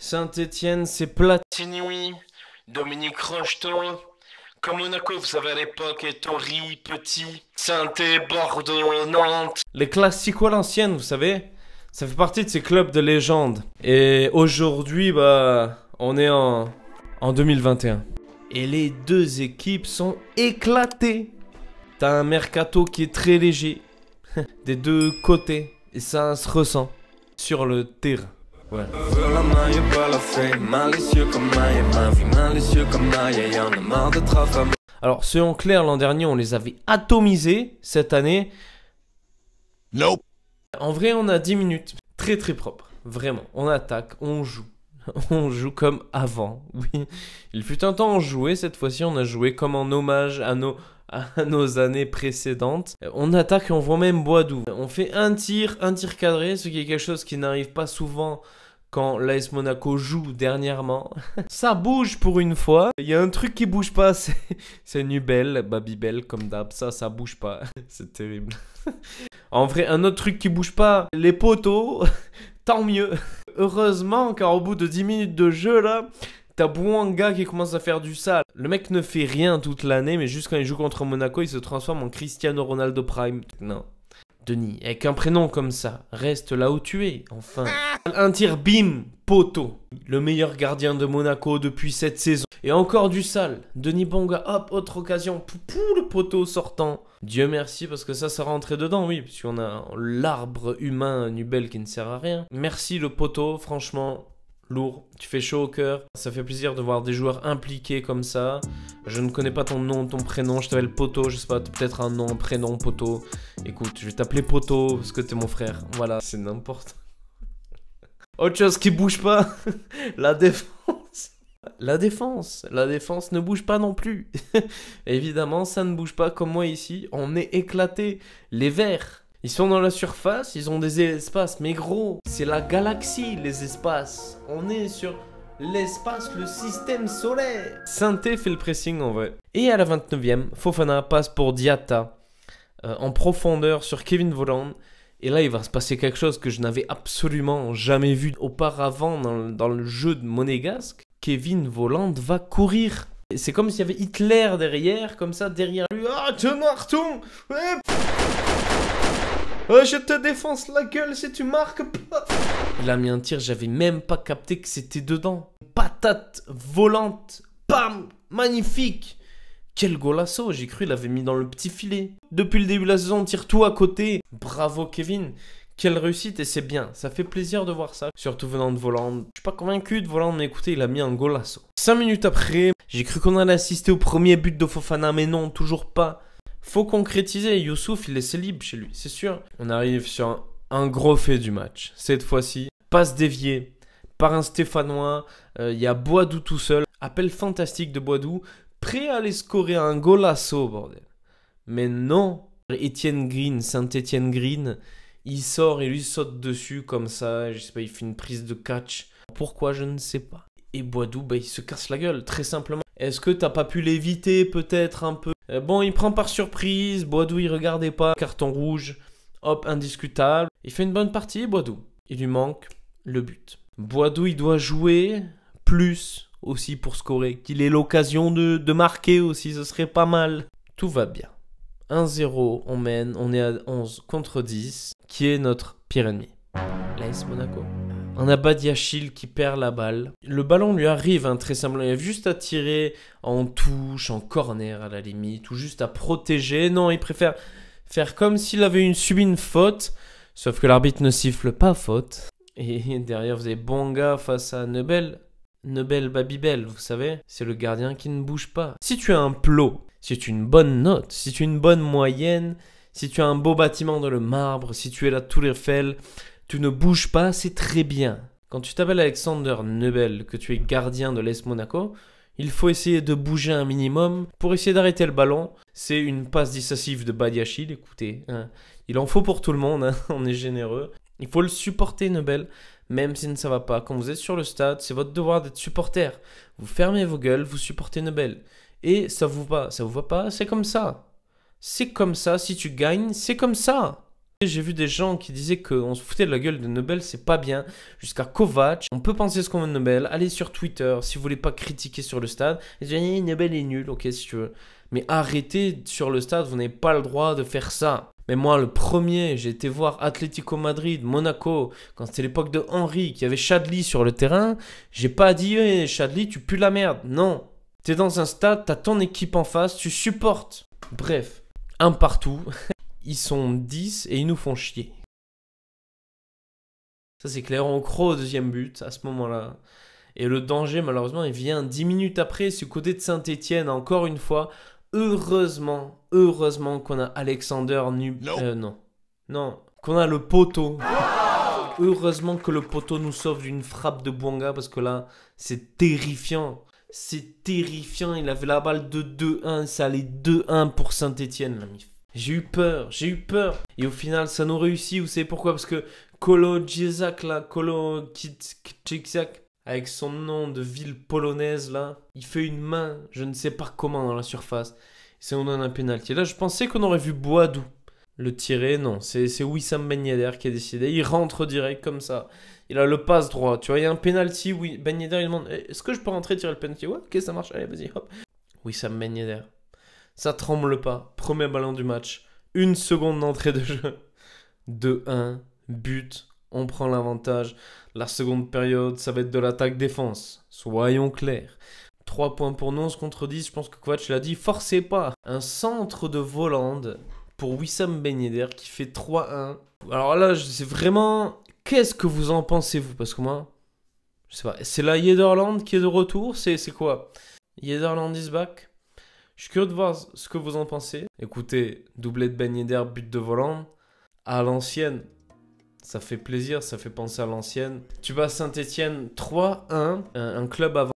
Saint-Étienne, c'est Platini, Dominique Rocheteau. Comme Monaco, vous savez à l'époque, Ettori, Petit, Saint-Étienne, Bordeaux, Nantes. Les classiques à l'ancienne, vous savez, ça fait partie de ces clubs de légende. Et aujourd'hui, on est en 2021. Et les deux équipes sont éclatées. T'as un mercato qui est très léger, des deux côtés. Et ça se ressent sur le terrain. Ouais. Alors, soyons clairs, l'an dernier, on les avait atomisés. Cette année, Nope. en vrai, on a 10 minutes. Très très propre. Vraiment. On attaque, on joue. On joue comme avant. Oui. Il fut un temps on jouait. Cette fois-ci, on a joué comme en hommage à nos années précédentes. On attaque et on voit même Boadou. On fait un tir cadré, ce qui est quelque chose qui n'arrive pas souvent quand l'AS Monaco joue dernièrement. Ça bouge pour une fois. Il y a un truc qui bouge pas, c'est Nubel, Babybel comme d'hab. Ça bouge pas. C'est terrible. En vrai, un autre truc qui bouge pas, les poteaux. Tant mieux. Heureusement, car au bout de 10 minutes de jeu là, t'as Bouanga qui commence à faire du sale. Le mec ne fait rien toute l'année, mais juste quand il joue contre Monaco, il se transforme en Cristiano Ronaldo Prime. Non. Denis, avec un prénom comme ça, reste là où tu es, enfin. Un tir, bim, poteau. Le meilleur gardien de Monaco depuis cette saison. Et encore du sale. Denis Bouanga, hop, autre occasion. Pou, le poteau sortant. Dieu merci, parce que ça rentrait dedans, oui. Parce qu'on a l'arbre humain Nubel qui ne sert à rien. Merci le poteau, franchement. Lourd, tu fais chaud au cœur. Ça fait plaisir de voir des joueurs impliqués comme ça. Je ne connais pas ton nom, ton prénom. Je t'appelle Poto, je sais pas, peut-être un nom, un prénom, Poto. Écoute, je vais t'appeler Poto parce que t'es mon frère. Voilà, c'est n'importe. Autre chose qui bouge pas, la défense. La défense ne bouge pas non plus. Évidemment, ça ne bouge pas comme moi ici. On est éclaté. Les Verts. Ils sont dans la surface, ils ont des espaces, mais gros, c'est la galaxie, les espaces. On est sur l'espace, le système solaire. Sainté fait le pressing en vrai. Et à la 29e, Fofana passe pour Diatta en profondeur sur Kevin Volland. Et là, il va se passer quelque chose que je n'avais absolument jamais vu auparavant dans le jeu de monégasque. Kevin Volland va courir. C'est comme s'il y avait Hitler derrière, comme ça, derrière lui. Ah, te marton, ouais. Oh, je te défonce la gueule si tu marques pas. Il a mis un tir, j'avais même pas capté que c'était dedans. Patate volante, bam, magnifique. Quel golasso, j'ai cru il l'avait mis dans le petit filet. Depuis le début de la saison, on tire tout à côté. Bravo Kevin, quelle réussite et c'est bien. Ça fait plaisir de voir ça, surtout venant de Volland. Je suis pas convaincu de Volland, mais écoutez, il a mis un golasso. 5 minutes après, j'ai cru qu'on allait assister au premier but de Fofana, mais non, toujours pas. Faut concrétiser, Youssouf il est libre chez lui, c'est sûr. On arrive sur un gros fait du match. Cette fois-ci, passe déviée par un Stéphanois. Il y a Boadou tout seul. Appel fantastique de Boadou. Prêt à aller scorer un golasso, bordel. Mais non. Étienne Green, Saint-Étienne Green, il sort et lui saute dessus comme ça. Je sais pas, il fait une prise de catch. Pourquoi, je ne sais pas. Et Boadou, il se casse la gueule, très simplement. Est-ce que t'as pas pu l'éviter peut-être un peu? Bon, il prend par surprise, Boadou il regardait pas, carton rouge, hop, indiscutable. Il fait une bonne partie, Boadou. Il lui manque le but. Boadou il doit jouer plus aussi pour scorer, qu'il ait l'occasion de marquer aussi, ce serait pas mal. Tout va bien. 1-0, on mène, on est à 11 contre 10, qui est notre pire ennemi. L'AS Monaco. On a Badiachil qui perd la balle. Le ballon lui arrive, très simplement. Il a juste à tirer en touche, en corner à la limite, ou juste à protéger. Non, il préfère faire comme s'il avait subi une faute. Sauf que l'arbitre ne siffle pas faute. Et derrière, vous avez Bouanga face à Nubel. Nubel Babybel, vous savez, c'est le gardien qui ne bouge pas. Si tu as un plot, si tu as une bonne note, si tu as une bonne moyenne, si tu as un beau bâtiment dans le marbre, si tu es là tout l'Eiffel, tu ne bouges pas, c'est très bien. Quand tu t'appelles Alexander Nubel, que tu es gardien de l'AS Monaco, il faut essayer de bouger un minimum pour essayer d'arrêter le ballon. C'est une passe décisive de Badiachil, écoutez. Il en faut pour tout le monde, on est généreux. Il faut le supporter Nubel, même si ça ne va pas. Quand vous êtes sur le stade, c'est votre devoir d'être supporter. Vous fermez vos gueules, vous supportez Nubel. Et ça vous va pas, c'est comme ça. C'est comme ça, si tu gagnes, c'est comme ça. J'ai vu des gens qui disaient qu'on se foutait de la gueule de Nobel, c'est pas bien. Jusqu'à Kovac, on peut penser ce qu'on veut de Nobel. Allez sur Twitter si vous voulez pas critiquer sur le stade. Et dire Nobel est nul, ok si tu veux. Mais arrêtez sur le stade, vous n'avez pas le droit de faire ça. Mais moi, le premier, j'ai été voir Atlético Madrid, Monaco, quand c'était l'époque de Henry, qui avait Chadli sur le terrain. J'ai pas dit Chadli, tu pues la merde. Non. T'es dans un stade, t'as ton équipe en face, tu supportes. Bref, un partout. Ils sont 10 et ils nous font chier. Ça c'est clair, on croit au deuxième but à ce moment-là. Et le danger malheureusement il vient 10 minutes après, ce côté de Saint-Etienne, encore une fois. Heureusement qu'on a Alexander non, qu'on a le poteau. Heureusement que le poteau nous sauve d'une frappe de Bouanga parce que là c'est terrifiant. C'est terrifiant, il avait la balle de 2-1, ça allait 2-1 pour Saint-Etienne la mif. J'ai eu peur. Et au final, ça nous réussit. Vous savez pourquoi? Parce que Kolo Djezak, là, Kolo Djezak, avec son nom de ville polonaise, là, il fait une main, je ne sais pas comment, dans la surface. C'est on donne un pénalty. Là, je pensais qu'on aurait vu Boadou le tirer. Non, c'est Wissam Ben Yedder qui a décidé. Il rentre direct comme ça. Il a le passe droit. Tu vois, il y a un pénalty. Oui, Ben Yedder, il demande est-ce que je peux rentrer tirer le pénalty? Ouais, ok, ça marche. Allez, vas-y, hop. Wissam Ben Yedder. Ça tremble pas. Premier ballon du match. 1 seconde d'entrée de jeu. 2-1. But. On prend l'avantage. La seconde période, ça va être de l'attaque-défense. Soyons clairs. 3 points pour nous, 11 contre 10. Je pense que Kovac l'a dit. Forcez pas. Un centre de Volande pour Wissam Ben Yedder qui fait 3-1. Alors là, c'est vraiment... Qu'est-ce que vous en pensez, vous? Parce que moi, je sais pas. C'est la Yederland qui est de retour? C'est quoi? Yederland is back? Je suis curieux de voir ce que vous en pensez. Écoutez, doublé de Ben Yedder, but de Volande. À l'ancienne, ça fait plaisir, ça fait penser à l'ancienne. Tu bats Saint-Etienne 3-1, un club avant.